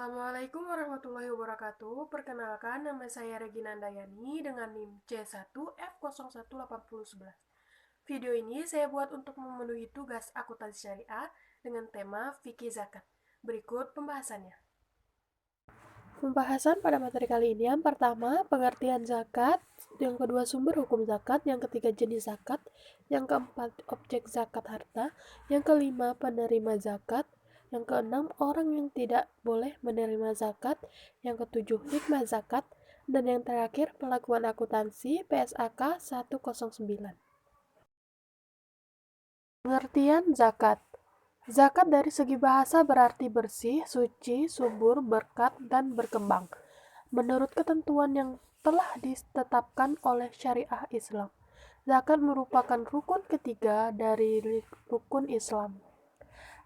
Assalamualaikum warahmatullahi wabarakatuh. Perkenalkan, nama saya Regina Andayani dengan NIM C1F018011. Video ini saya buat untuk memenuhi tugas akuntansi syariah dengan tema fikih zakat. Berikut pembahasannya. Pembahasan pada materi kali ini yang pertama, pengertian zakat, yang kedua sumber hukum zakat, yang ketiga jenis zakat, yang keempat objek zakat harta, yang kelima penerima zakat, yang keenam orang yang tidak boleh menerima zakat, yang ketujuh hikmah zakat, dan yang terakhir pelakuan akuntansi PSAK 109. Pengertian zakat. Zakat dari segi bahasa berarti bersih, suci, subur, berkat, dan berkembang. Menurut ketentuan yang telah ditetapkan oleh syariah Islam, zakat merupakan rukun ketiga dari rukun Islam.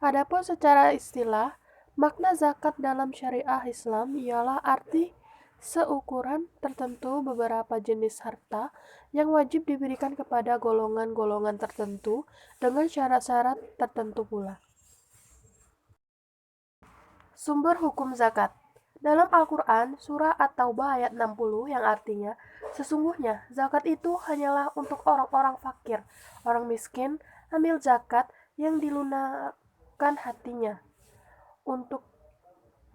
Adapun secara istilah, makna zakat dalam syariah Islam ialah arti seukuran tertentu beberapa jenis harta yang wajib diberikan kepada golongan-golongan tertentu dengan syarat-syarat tertentu pula. Sumber hukum zakat. Dalam Al-Quran, surah At-Taubah ayat 60 yang artinya, sesungguhnya zakat itu hanyalah untuk orang-orang fakir, orang miskin, ambil zakat yang dilunakkan hatinya, untuk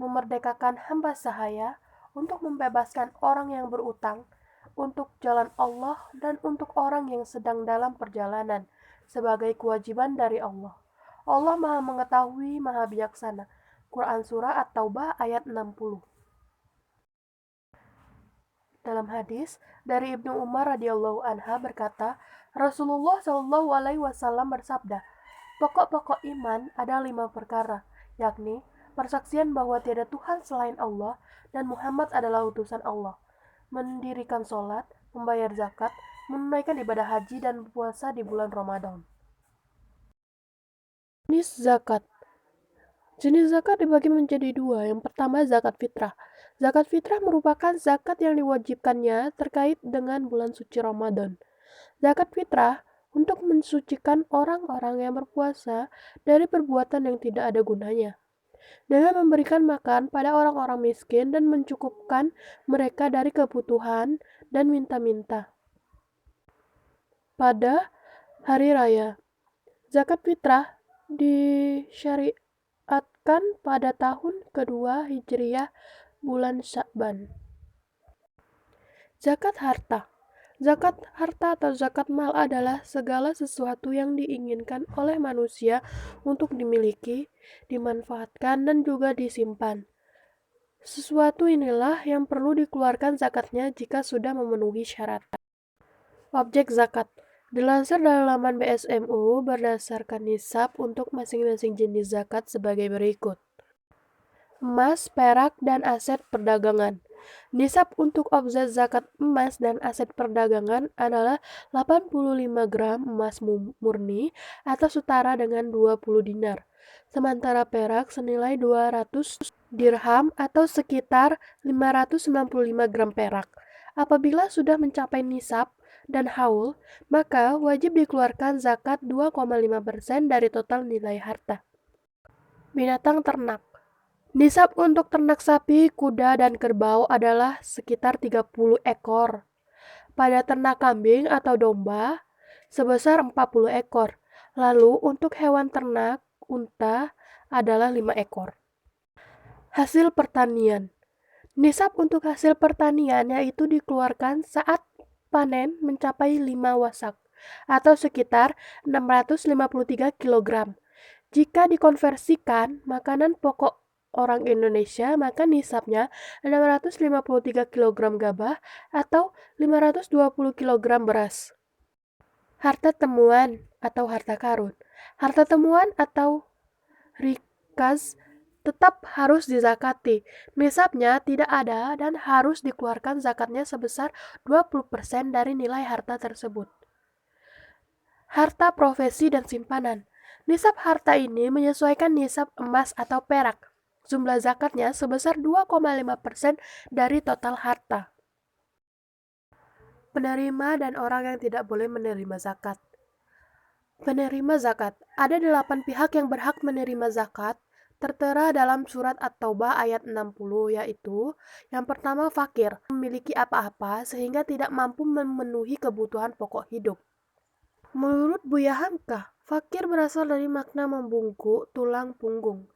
memerdekakan hamba sahaya, untuk membebaskan orang yang berutang, untuk jalan Allah, dan untuk orang yang sedang dalam perjalanan, sebagai kewajiban dari Allah. Allah Maha Mengetahui, Maha Bijaksana. Quran Surah At-Taubah ayat 60. Dalam hadis dari Ibnu Umar radhiyallahu anha berkata, Rasulullah Shallallahu alaihi wasallam bersabda, pokok-pokok iman ada 5 perkara, yakni persaksian bahwa tiada Tuhan selain Allah dan Muhammad adalah utusan Allah, mendirikan sholat, membayar zakat, menunaikan ibadah haji dan puasa di bulan Ramadan. Jenis zakat. Jenis zakat dibagi menjadi dua. Yang pertama zakat fitrah. Zakat fitrah merupakan zakat yang diwajibkannya terkait dengan bulan suci Ramadan. Zakat fitrah untuk mensucikan orang-orang yang berpuasa dari perbuatan yang tidak ada gunanya, dengan memberikan makan pada orang-orang miskin dan mencukupkan mereka dari kebutuhan dan minta-minta pada hari raya. Zakat fitrah disyariatkan pada tahun kedua Hijriah bulan Sya'ban. Zakat harta. Zakat harta atau zakat mal adalah segala sesuatu yang diinginkan oleh manusia untuk dimiliki, dimanfaatkan, dan juga disimpan. Sesuatu inilah yang perlu dikeluarkan zakatnya jika sudah memenuhi syarat. Objek zakat. Dilansir dari laman BSMU berdasarkan nisab untuk masing-masing jenis zakat sebagai berikut. Emas, perak, dan aset perdagangan. Nisab untuk objek zakat emas dan aset perdagangan adalah 85 gram emas murni atau setara dengan 20 dinar. Sementara perak senilai 200 dirham atau sekitar 595 gram perak. Apabila sudah mencapai nisab dan haul, maka wajib dikeluarkan zakat 2,5% dari total nilai harta. Binatang ternak. Nisab untuk ternak sapi, kuda, dan kerbau adalah sekitar 30 ekor. Pada ternak kambing atau domba, sebesar 40 ekor. Lalu untuk hewan ternak, unta, adalah 5 ekor. Hasil pertanian. Nisab untuk hasil pertanian yaitu dikeluarkan saat panen mencapai 5 wasak, atau sekitar 653 kg. Jika dikonversikan makanan pokok orang Indonesia, maka nisabnya 653 kg gabah atau 520 kg beras. Harta temuan atau harta karun. Harta temuan atau rikaz tetap harus dizakati. Nisabnya tidak ada dan harus dikeluarkan zakatnya sebesar 20% dari nilai harta tersebut. Harta profesi dan simpanan. Nisab harta ini menyesuaikan nisab emas atau perak. Jumlah zakatnya sebesar 2,5% dari total harta. Penerima dan orang yang tidak boleh menerima zakat. Penerima zakat. Ada 8 pihak yang berhak menerima zakat, tertera dalam surat At-Taubah ayat 60, yaitu yang pertama fakir, memiliki apa-apa sehingga tidak mampu memenuhi kebutuhan pokok hidup. Menurut Buya Hamka, fakir berasal dari makna membungkuk tulang punggung.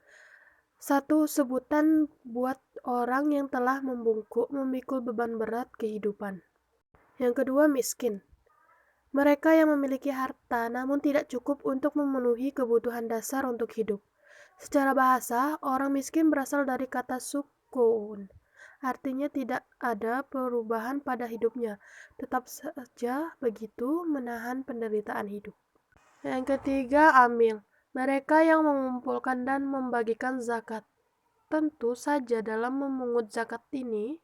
Satu sebutan buat orang yang telah membungkuk memikul beban berat kehidupan. Yang kedua, miskin. Mereka yang memiliki harta namun tidak cukup untuk memenuhi kebutuhan dasar untuk hidup. Secara bahasa, orang miskin berasal dari kata sukun. Artinya tidak ada perubahan pada hidupnya, tetap saja begitu menahan penderitaan hidup. Yang ketiga, amil. Mereka yang mengumpulkan dan membagikan zakat. Tentu saja dalam memungut zakat ini,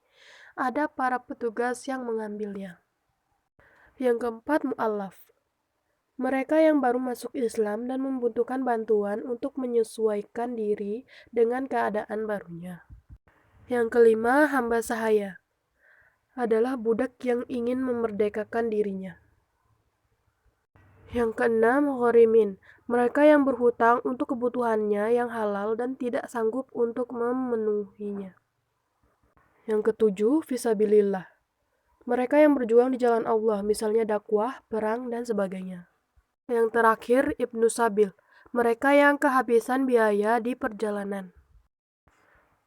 ada para petugas yang mengambilnya. Yang keempat, mu'allaf. Mereka yang baru masuk Islam dan membutuhkan bantuan untuk menyesuaikan diri dengan keadaan barunya. Yang kelima, hamba sahaya. Adalah budak yang ingin memerdekakan dirinya. Yang keenam, ghorimin. Mereka yang berhutang untuk kebutuhannya yang halal dan tidak sanggup untuk memenuhinya. Yang ketujuh, fisabilillah. Mereka yang berjuang di jalan Allah, misalnya dakwah, perang, dan sebagainya. Yang terakhir, Ibnu Sabil. Mereka yang kehabisan biaya di perjalanan.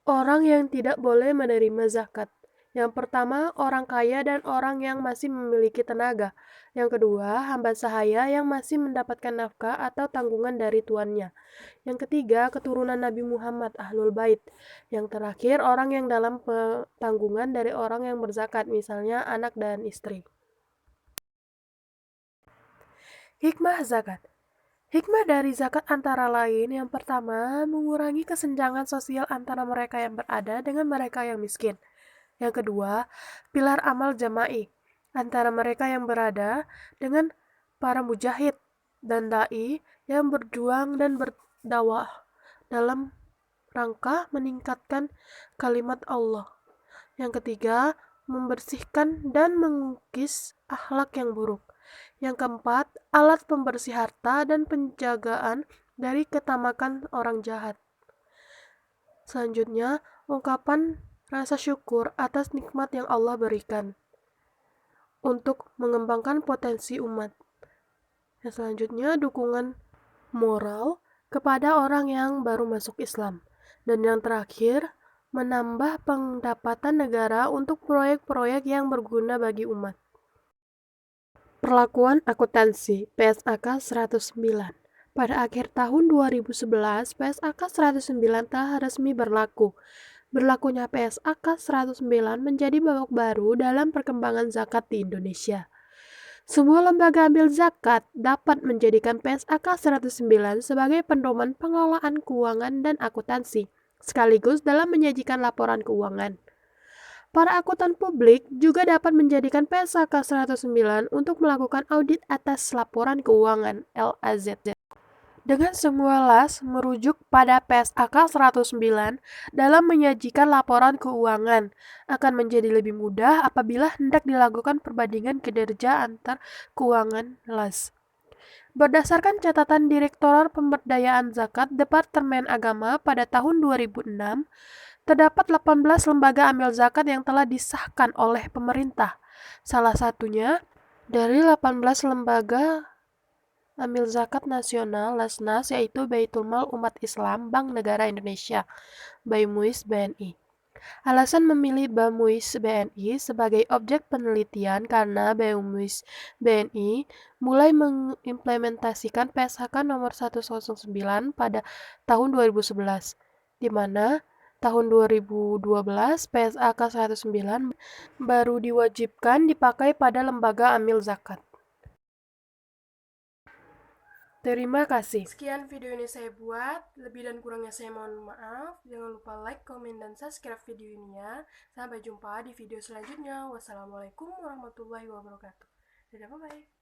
Orang yang tidak boleh menerima zakat. Yang pertama, orang kaya dan orang yang masih memiliki tenaga. Yang kedua, hamba sahaya yang masih mendapatkan nafkah atau tanggungan dari tuannya. Yang ketiga, keturunan Nabi Muhammad, Ahlul Bait. Yang terakhir, orang yang dalam tanggungan dari orang yang berzakat, misalnya anak dan istri. Hikmah zakat. Hikmah dari zakat antara lain, yang pertama, mengurangi kesenjangan sosial antara mereka yang berada dengan mereka yang miskin. Yang kedua, pilar amal jama'i antara mereka yang berada dengan para mujahid dan dai yang berjuang dan berdakwah dalam rangka meningkatkan kalimat Allah. Yang ketiga, membersihkan dan mengukis akhlak yang buruk. Yang keempat, alat pembersih harta dan penjagaan dari ketamakan orang jahat. Selanjutnya, ungkapan rasa syukur atas nikmat yang Allah berikan untuk mengembangkan potensi umat. Yang selanjutnya, dukungan moral kepada orang yang baru masuk Islam. Dan yang terakhir, menambah pendapatan negara untuk proyek-proyek yang berguna bagi umat. Perlakuan akuntansi PSAK 109. Pada akhir tahun 2011, PSAK 109 telah resmi berlaku. Berlakunya PSAK 109 menjadi babak baru dalam perkembangan zakat di Indonesia. Semua lembaga amil zakat dapat menjadikan PSAK 109 sebagai pedoman pengelolaan keuangan dan akuntansi, sekaligus dalam menyajikan laporan keuangan. Para akuntan publik juga dapat menjadikan PSAK 109 untuk melakukan audit atas laporan keuangan (LAZ). Dengan semua las merujuk pada PSAK 109 dalam menyajikan laporan keuangan, akan menjadi lebih mudah apabila hendak dilakukan perbandingan kinerja antar keuangan las. Berdasarkan catatan Direktorat Pemberdayaan Zakat Departemen Agama pada tahun 2006, terdapat 18 lembaga amil zakat yang telah disahkan oleh pemerintah. Salah satunya dari 18 lembaga amil zakat nasional Lasnas, yaitu Baitul Mal Umat Islam Bank Negara Indonesia, BAMUIS BNI. Alasan memilih BAMUIS BNI sebagai objek penelitian karena BAMUIS BNI mulai mengimplementasikan PSAK nomor 109 pada tahun 2011, di mana tahun 2012 PSAK 109 baru diwajibkan dipakai pada lembaga amil zakat. Terima kasih. Sekian video ini saya buat. Lebih dan kurangnya saya mohon maaf. Jangan lupa like, komen, dan subscribe video ini ya. Sampai jumpa di video selanjutnya. Wassalamualaikum warahmatullahi wabarakatuh. Dadah, bye-bye.